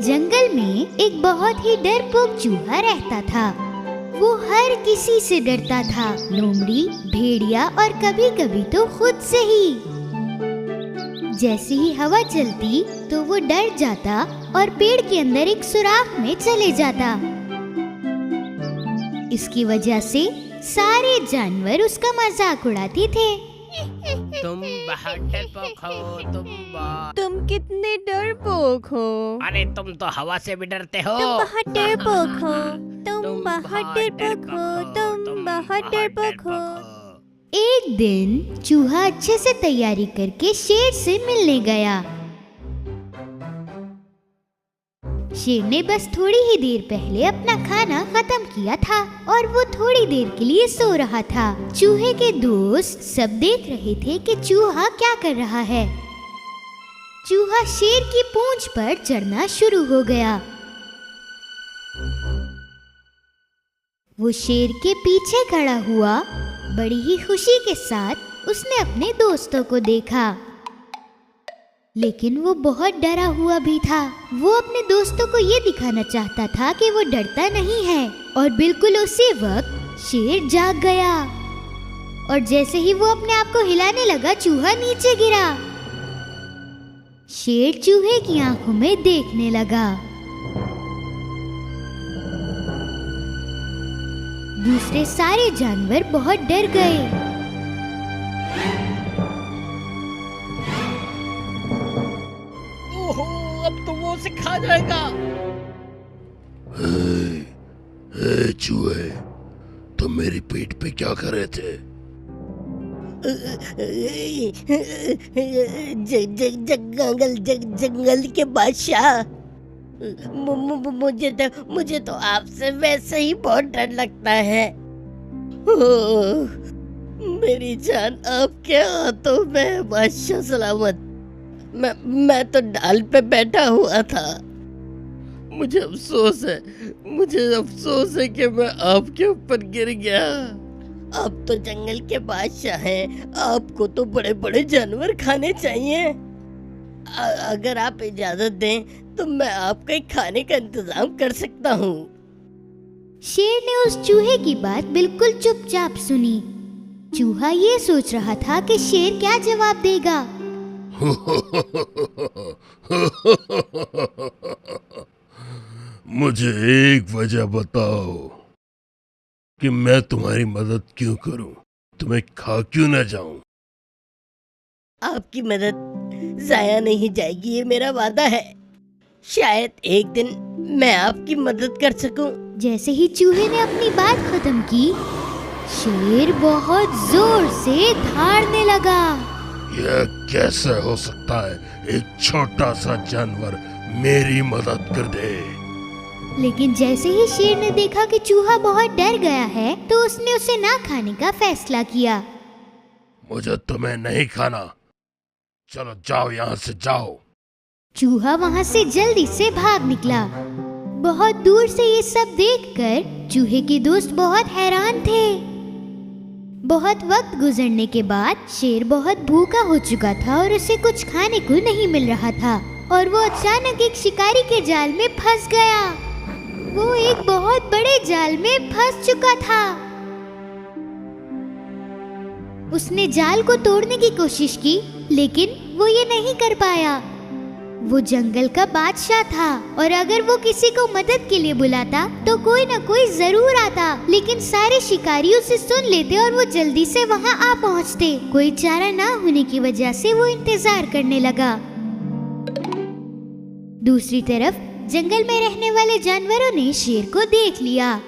जंगल में एक बहुत ही डरपोक चूहा रहता था। वो हर किसी से डरता था, लोमड़ी, भेड़िया और कभी कभी तो खुद से ही। जैसे ही हवा चलती तो वो डर जाता और पेड़ के अंदर एक सुराख में चले जाता। इसकी वजह से सारे जानवर उसका मजाक उड़ाते थे। तुम बहुत डरपोक हो, तुम कितने डरपोक हो। अरे तुम तो हवा से भी डरते हो। तुम बहुत डरपोक हो, तुम बहुत डरपोक हो, तुम बहुत डरपोक हो। एक दिन चूहा अच्छे से तैयारी करके शेर से मिलने गया। शेर ने बस थोड़ी ही देर पहले अपना खाना खत्म किया था और वो थोड़ी देर के लिए सो रहा था। चूहे के दोस्त सब देख रहे थे कि चूहा क्या कर रहा है। चूहा शेर की पूंछ पर चढ़ना शुरू हो गया। वो शेर के पीछे खड़ा हुआ। बड़ी ही खुशी के साथ उसने अपने दोस्तों को देखा, लेकिन वो बहुत डरा हुआ भी था। वो अपने दोस्तों को ये दिखाना चाहता था कि वो डरता नहीं है। और बिल्कुल उसी वक्त शेर जाग गया और जैसे ही वो अपने आप को हिलाने लगा, चूहा नीचे गिरा। शेर चूहे की आंखों में देखने लगा। दूसरे सारे जानवर बहुत डर गए। ओहो, अब तो वो उसे खा जाएगा। हे चूहे, तुम मेरी पीठ पे क्या कर रहे थे? जंगल के बादशाह, मुझे तो आपसे वैसे ही बहुत डर लगता है। मेरी जान आपके हाथों में, बादशाह सलामत। मैं तो डाल पे बैठा हुआ था। मुझे अफसोस है कि मैं आपके ऊपर गिर गया। आप तो जंगल के बादशाह हैं, आपको तो बड़े बड़े जानवर खाने चाहिए। अगर आप इजाजत दें तो मैं आपके खाने का इंतजाम कर सकता हूँ। शेर ने उस चूहे की बात बिल्कुल चुपचाप सुनी। चूहा ये सोच रहा था कि शेर क्या जवाब देगा। मुझे एक वजह बताओ कि मैं तुम्हारी मदद क्यों करूं, तुम्हें खा क्यों न जाऊं? आपकी मदद जाया नहीं जाएगी, ये मेरा वादा है। शायद एक दिन मैं आपकी मदद कर सकूं। जैसे ही चूहे ने अपनी बात खत्म की, शेर बहुत जोर से दहाड़ने लगा। यह कैसे हो सकता है? एक छोटा सा जानवर मेरी मदद कर दे। लेकिन जैसे ही शेर ने देखा कि चूहा बहुत डर गया है, तो उसने उसे ना खाने का फैसला किया। मुझे तुम्हें नहीं खाना, चलो जाओ यहाँ से जाओ। चूहा वहाँ से जल्दी से भाग निकला। बहुत दूर से ये सब देखकर चूहे के दोस्त बहुत हैरान थे। बहुत वक्त गुजरने के बाद शेर बहुत भूखा हो चुका था और उसे कुछ खाने को नहीं मिल रहा था और वो अचानक एक शिकारी के जाल में फंस गया। वो एक बहुत बड़े जाल में फंस चुका था। उसने जाल को तोड़ने की कोशिश की, लेकिन वो ये नहीं कर पाया। वो जंगल का बादशाह था और अगर वो किसी को मदद के लिए बुलाता तो कोई न कोई जरूर आता, लेकिन सारे शिकारी उसे सुन लेते और वो जल्दी से वहाँ आ पहुँचते। कोई चारा ना होने की वजह से वो इंतजार करने लगा। दूसरी तरफ जंगल में रहने वाले जानवरों ने शेर को देख लिया,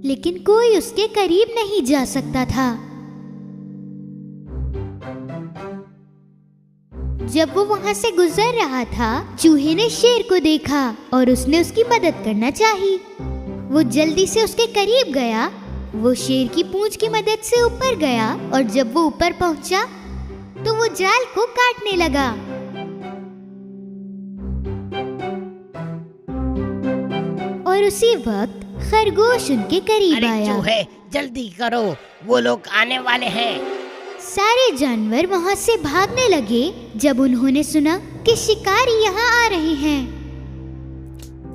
लेकिन कोई उसके करीब नहीं जा सकता था। जब वो वहाँ से गुजर रहा था, चूहे ने शेर को देखा और उसने उसकी मदद करना चाही। वो जल्दी से उसके करीब गया। वो शेर की पूंछ की मदद से ऊपर गया और जब वो ऊपर पहुंचा तो वो जाल को काटने लगा। और उसी वक्त खरगोश उनके करीब अरे आया। चूहे, जल्दी करो, वो लोग आने वाले हैं। सारे जानवर वहाँ से भागने लगे जब उन्होंने सुना कि शिकारी यहाँ आ रहे हैं।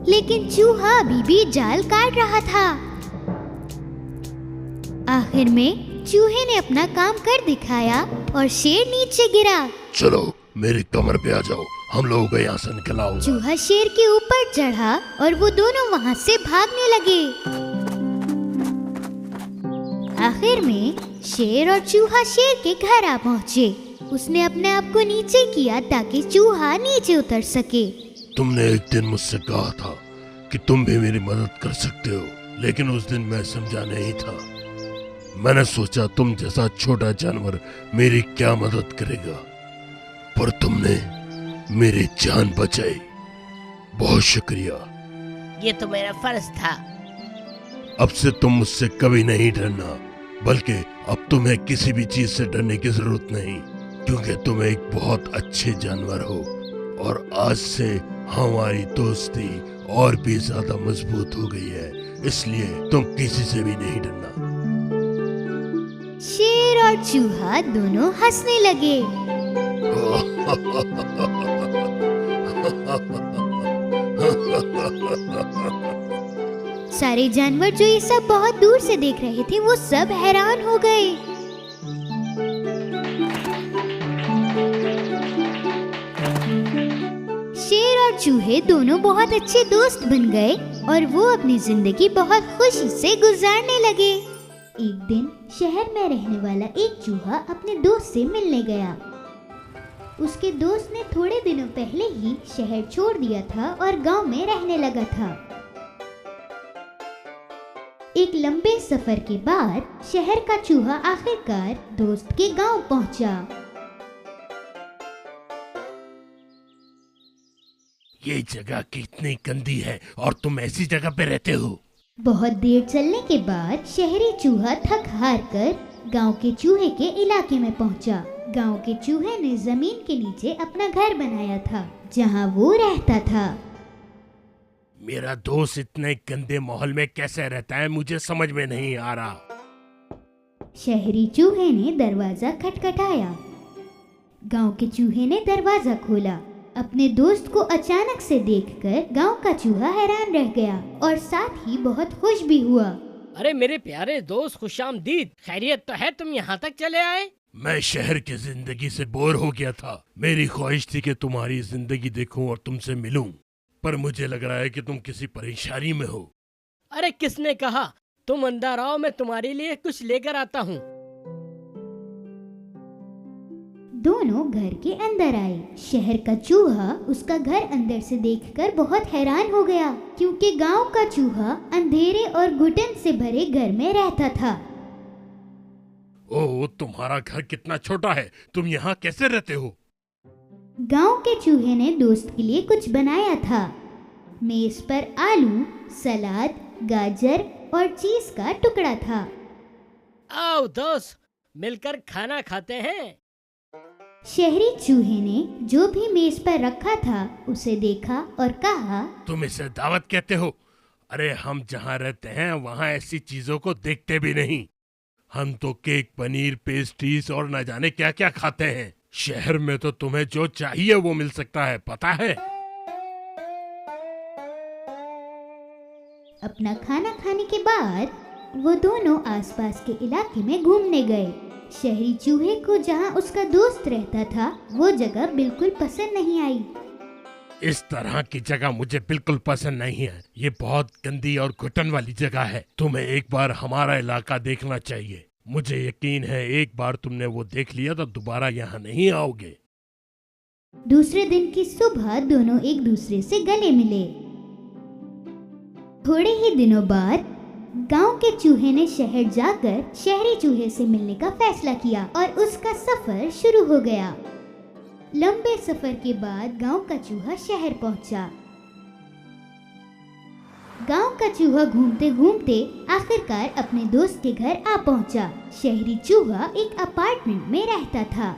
लेकिन चूहा अभी भी जाल काट रहा था। आखिर में चूहे ने अपना काम कर दिखाया और शेर नीचे गिरा। चलो मेरी कमर पे आ जाओ, हम लोगों को यहाँ से निकलाओ। चूहा शेर के ऊपर चढ़ा और वो दोनों वहाँ से भागने लगे। आखिर में शेर और चूहा शेर के घर आ पहुँचे। उसने अपने आप को नीचे किया ताकि चूहा नीचे उतर सके। तुमने एक दिन मुझसे कहा था कि तुम भी मेरी मदद कर सकते हो, लेकिन उस दिन मैं समझा नहीं था। मैंने सोचा तुम जैसा छोटा जानवर मेरी क्या मदद करेगा, पर तुमने मेरी जान बचाई। बहुत शुक्रिया। ये तो मेरा फर्ज था। अब से तुम मुझसे कभी नहीं डरना, बल्कि अब तुम्हें किसी भी चीज से डरने की जरूरत नहीं, क्योंकि तुम एक बहुत अच्छे जानवर हो और आज से हमारी दोस्ती और भी ज्यादा मजबूत हो गई है, इसलिए तुम किसी से भी नहीं डरना। शेर और चूहा दोनों हंसने लगे। सारे जानवर जो ये सब बहुत दूर से देख रहे थे वो सब हैरान हो गए। शेर और चूहे दोनों बहुत अच्छे दोस्त बन गए और वो अपनी जिंदगी बहुत खुशी से गुजारने लगे। एक दिन शहर में रहने वाला एक चूहा अपने दोस्त से मिलने गया। उसके दोस्त ने थोड़े दिनों पहले ही शहर छोड़ दिया था और गांव में रहने लगा था। एक लंबे सफर के बाद शहर का चूहा आखिरकार दोस्त के गांव पहुंचा। ये जगह कितनी गंदी है और तुम ऐसी जगह पे रहते हो। बहुत देर चलने के बाद शहरी चूहा थक हार कर गांव के चूहे के इलाके में पहुंचा। गांव के चूहे ने जमीन के नीचे अपना घर बनाया था जहां वो रहता था। मेरा दोस्त इतने गंदे माहौल में कैसे रहता है, मुझे समझ में नहीं आ रहा। शहरी चूहे ने दरवाजा खटखटाया। गांव के चूहे ने दरवाजा खोला। अपने दोस्त को अचानक से देखकर गांव का चूहा हैरान रह गया और साथ ही बहुत खुश भी हुआ। अरे मेरे प्यारे दोस्त, खुशामदीद। खैरियत तो है, तुम यहाँ तक चले आए? मैं शहर की जिंदगी से बोर हो गया था। मेरी ख्वाहिश थी कि तुम्हारी जिंदगी देखूं और तुमसे मिलूं, पर मुझे लग रहा है कि तुम किसी परेशानी में हो। अरे किसने कहा? तुम अंदर आओ, मैं तुम्हारे लिए कुछ लेकर आता हूँ। दोनों घर के अंदर आए। शहर का चूहा उसका घर अंदर से देखकर बहुत हैरान हो गया, क्योंकि गांव का चूहा अंधेरे और घुटन से भरे घर में रहता था। ओह, तुम्हारा घर कितना छोटा है, तुम यहाँ कैसे रहते हो? गांव के चूहे ने दोस्त के लिए कुछ बनाया था। मेज पर आलू, सलाद, गाजर और चीज का टुकड़ा था। आओ दोस्त, मिलकर खाना खाते हैं। शहरी चूहे ने जो भी मेज पर रखा था उसे देखा और कहा, तुम इसे दावत कहते हो? अरे हम जहाँ रहते हैं वहाँ ऐसी चीजों को देखते भी नहीं। हम तो केक, पनीर, पेस्ट्रीज और न जाने क्या क्या खाते हैं। शहर में तो तुम्हें जो चाहिए वो मिल सकता है, पता है? अपना खाना खाने के बाद वो दोनों आसपास के इलाके में घूमने गए। शहरी चूहे को जहाँ उसका दोस्त रहता था वो जगह बिल्कुल पसंद नहीं आई। इस तरह की जगह मुझे बिल्कुल पसंद नहीं है। ये बहुत गंदी और घुटन वाली जगह है। तुम्हें एक बार हमारा इलाका देखना चाहिए। मुझे यकीन है एक बार तुमने वो देख लिया तो दोबारा यहाँ नहीं आओगे। दूसरे दिन की सुबह दोनों एक दूसरे से गले मिले। थोड़े ही दिनों बाद गांव के चूहे ने शहर जाकर शहरी चूहे से मिलने का फैसला किया और उसका सफर शुरू हो गया। लंबे सफर के बाद गांव का चूहा शहर पहुंचा। गांव का चूहा घूमते घूमते आखिरकार अपने दोस्त के घर आ पहुंचा। शहरी चूहा एक अपार्टमेंट में रहता था।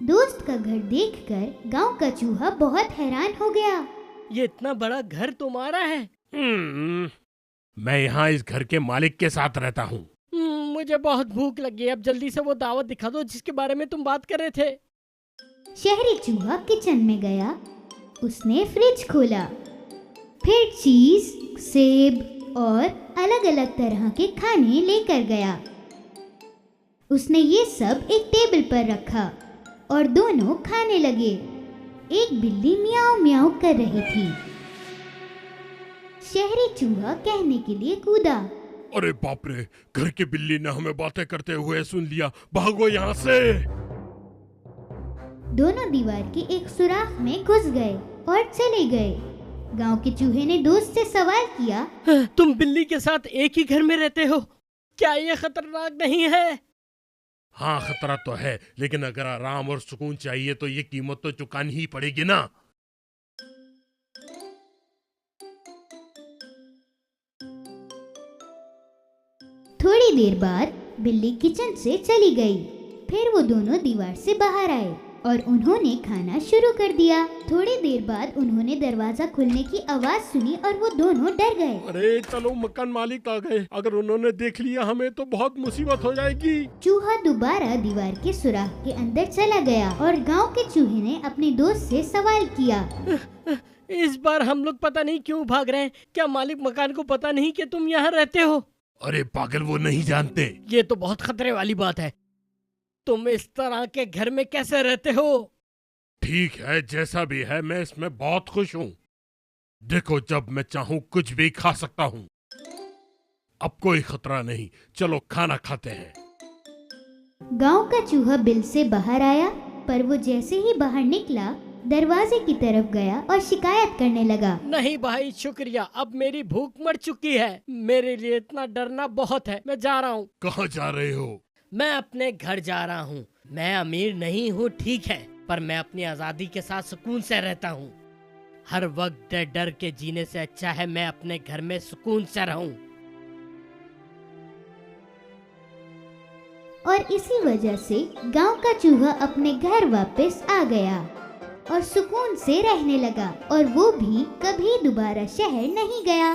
दोस्त का घर देखकर गांव का चूहा बहुत हैरान हो गया। ये इतना बड़ा घर तुम्हारा है? मैं यहाँ इस घर के मालिक के साथ रहता हूँ। मुझे बहुत भूख लगी है, अब जल्दी से वो दावत दिखा दो जिसके बारे में तुम बात कर रहे थे। शहरी चूहा किचन में गया। उसने फ्रिज खोला, फिर चीज, सेब और अलग अलग तरह के खाने लेकर गया। उसने ये सब एक टेबल पर रखा और दोनों खाने लगे। एक बिल्ली मियाऊ मियाऊ कर रही थी। शहरी चूहा कहने के लिए कूदा। अरे बाप रे, घर की बिल्ली ने हमें बातें करते हुए सुन लिया, भागो यहाँ से। दोनों दीवार के एक सुराख में घुस गए और चले गए। गांव के चूहे ने दोस्त से सवाल किया, तुम बिल्ली के साथ एक ही घर में रहते हो, क्या ये खतरनाक नहीं है? हाँ खतरा तो है, लेकिन अगर आराम और सुकून चाहिए तो ये कीमत तो चुकानी ही पड़ेगी ना। थोड़ी देर बाद बिल्ली किचन से चली गई। फिर वो दोनों दीवार से बाहर आए और उन्होंने खाना शुरू कर दिया। थोड़ी देर बाद उन्होंने दरवाजा खुलने की आवाज सुनी और वो दोनों डर गए। अरे चलो, मकान मालिक आ गए, अगर उन्होंने देख लिया हमें तो बहुत मुसीबत हो जाएगी। चूहा दोबारा दीवार के सुराख के अंदर चला गया और गांव के चूहे ने अपने दोस्त से सवाल किया, इस बार हम लोग पता नहीं क्यों भाग रहे हैं, क्या मालिक मकान को पता नहीं कि तुम यहाँ रहते हो? अरे पागल, वो नहीं जानते। ये तो बहुत खतरे वाली बात है, तुम इस तरह के घर में कैसे रहते हो? ठीक है, जैसा भी है, मैं इसमें बहुत खुश हूँ। देखो, जब मैं चाहूँ कुछ भी खा सकता हूँ। अब कोई खतरा नहीं, चलो खाना खाते हैं। गांव का चूहा बिल से बाहर आया, पर वो जैसे ही बाहर निकला दरवाजे की तरफ गया और शिकायत करने लगा। नहीं भाई, शुक्रिया, अब मेरी भूख मर चुकी है, मेरे लिए इतना डरना बहुत है, मैं जा रहा हूँ। कहाँ जा रहे हो? मैं अपने घर जा रहा हूँ। मैं अमीर नहीं हूँ, ठीक है, पर मैं अपनी आजादी के साथ सुकून से रहता हूँ। हर वक्त डर डर के जीने से अच्छा है मैं अपने घर में सुकून से रहूं। और इसी वजह से गांव का चूहा अपने घर वापस आ गया और सुकून से रहने लगा और वो भी कभी दोबारा शहर नहीं गया।